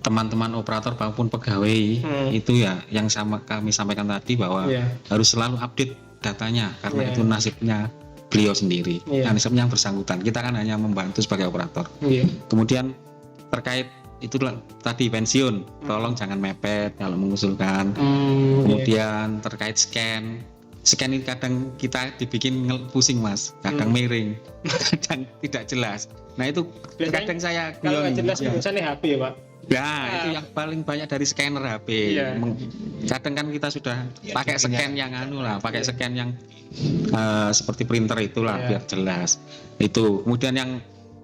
teman-teman operator maupun pegawai itu ya yang kami sampaikan tadi bahwa harus selalu update datanya karena itu nasibnya beliau sendiri, nasibnya yang bersangkutan. Kita kan hanya membantu sebagai operator. Kemudian terkait itu tadi pensiun, tolong jangan mepet kalau mengusulkan. Kemudian terkait scan ini kadang kita dibikin pusing Mas, kadang miring, kadang tidak jelas. Nah itu kadang saya kalau nggak jelas biasanya HP ya Pak. Ya itu yang paling banyak dari scanner HP. Kadang kan kita sudah pakai scan yang pakai scan yang seperti printer itulah biar jelas. Itu kemudian yang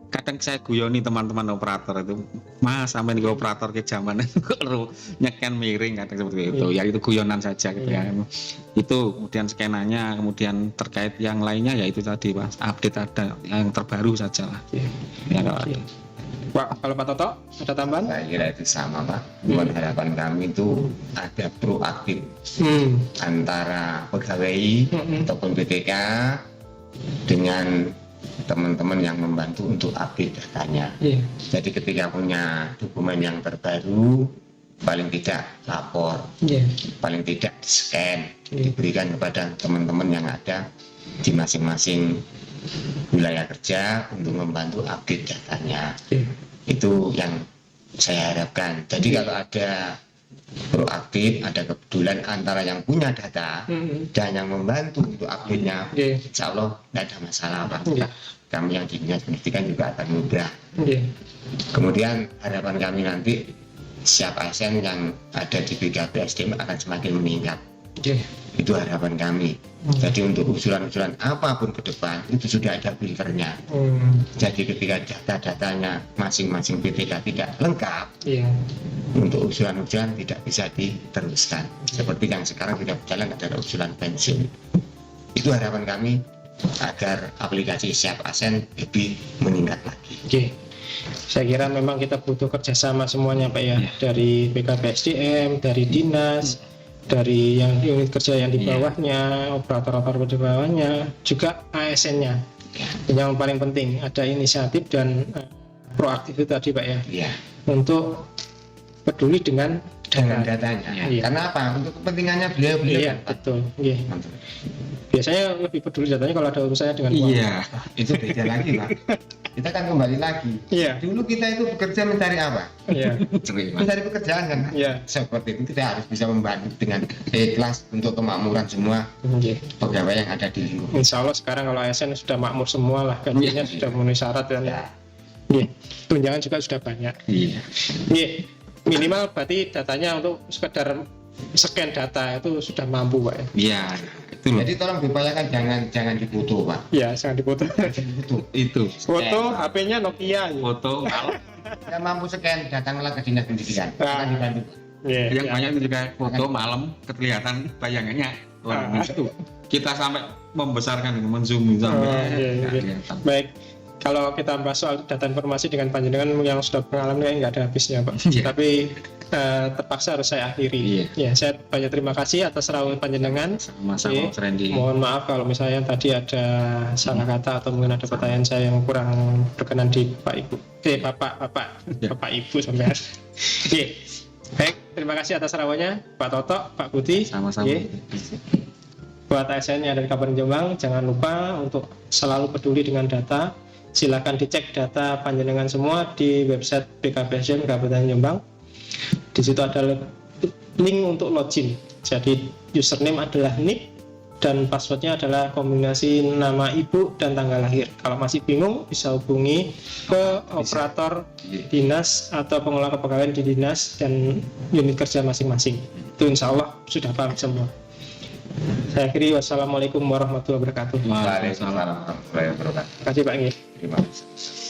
kadang saya guyoni teman-teman operator itu, Mas sampai nih operator ke zaman kalau nyekan miring kadang seperti itu. Ya itu guyonan saja gitu ya. Itu kemudian scananya, kemudian terkait yang lainnya ya itu tadi Mas, update ada yang terbaru saja lah. Ya, Pak, kalau Pak Toto ada tambahan? Saya kira itu sama Pak. Harapan kami itu ada proaktif antara pegawai ataupun PTK dengan teman-teman yang membantu untuk update datanya. Jadi ketika punya dokumen yang terbaru, paling tidak lapor, paling tidak di-scan, diberikan kepada teman-teman yang ada di masing-masing wilayah kerja untuk membantu update datanya. Itu yang saya harapkan. Jadi kalau ada proaktif, ada kepedulian antara yang punya data dan yang membantu untuk update-nya, insya Allah tidak ada masalah Pak. Kami yang di Dinas Pendidikan juga akan mudah. Kemudian harapan kami nanti siap ASN yang ada di BKPSDM akan semakin meningkat. Itu harapan kami. Jadi untuk usulan-usulan apapun ke depan itu sudah ada filternya. Jadi ketika data-datanya masing-masing PTK tidak lengkap, untuk usulan-usulan tidak bisa diteruskan. Seperti yang sekarang sudah berjalan ada usulan pensiun. Itu harapan kami agar aplikasi Siap ASN lebih meningkat lagi. Saya kira memang kita butuh kerjasama semuanya Pak ya, dari BKPSDM, dari dinas, dari yang unit kerja yang di bawahnya, operator-operator di bawahnya, juga ASN-nya. Yang paling penting ada inisiatif dan proaktif itu tadi Pak ya, untuk peduli dengan datanya. Karena apa? Untuk kepentingannya beliau. Betul. Biasanya lebih peduli datanya kalau ada urusannya dengan uang. Itu beda lagi Pak. Kita kan kembali lagi. Dulu kita itu bekerja mencari apa? Mencari pekerjaan kan? Seperti itu kita harus bisa membantu dengan ikhlas untuk kemakmuran semua pegawai yang ada di lingkungan. Insya Allah sekarang kalau ASN sudah makmur semua lah, gajinya sudah memenuhi syarat dan tunjangan juga sudah banyak. Minimal berarti datanya untuk sekedar scan data itu sudah mampu Pak ya. Jadi tolong diupayakan jangan difoto Pak. Jangan difoto. Itu. Foto HP-nya Nokia. Foto Yang mampu scan datanglah ke Dinas Pendidikan. Akan dibantu. Yang banyak itu juga foto malam kelihatan bayangannya. Itu kita sampai membesarkan, menzoom sampai. Baik. Kalau kita bahas soal data informasi dengan panjenengan yang sudah pengalaman nggak ada habisnya Pak. Tapi terpaksa harus saya akhiri. Saya banyak terima kasih atas rawuh panjenengan. Sama-sama Mas Randy. Mohon maaf kalau misalnya tadi ada salah kata atau mungkin ada pertanyaan saya yang kurang berkenan di Bapak Ibu sampai. Baik, terima kasih atas rawuhnya Pak Toto, Pak Budi. Sama-sama. Buat ASN yang ada di Kabupaten Jombang, jangan lupa untuk selalu peduli dengan data. Silakan dicek data panjenengan semua di website BKPSDM Kabupaten Jombang. Di situ ada link untuk login. Jadi username adalah NIP, dan passwordnya adalah kombinasi nama ibu dan tanggal lahir. Kalau masih bingung bisa hubungi ke operator dinas atau pengelola kepegawaian di dinas dan unit kerja masing-masing. Itu insya Allah sudah paham semua. Saya akhiri, wassalamualaikum warahmatullahi wabarakatuh. Waalaikumsalam. Waalaikumsalam warahmatullahi wabarakatuh. Terima kasih Pak Nggih. Terima kasih.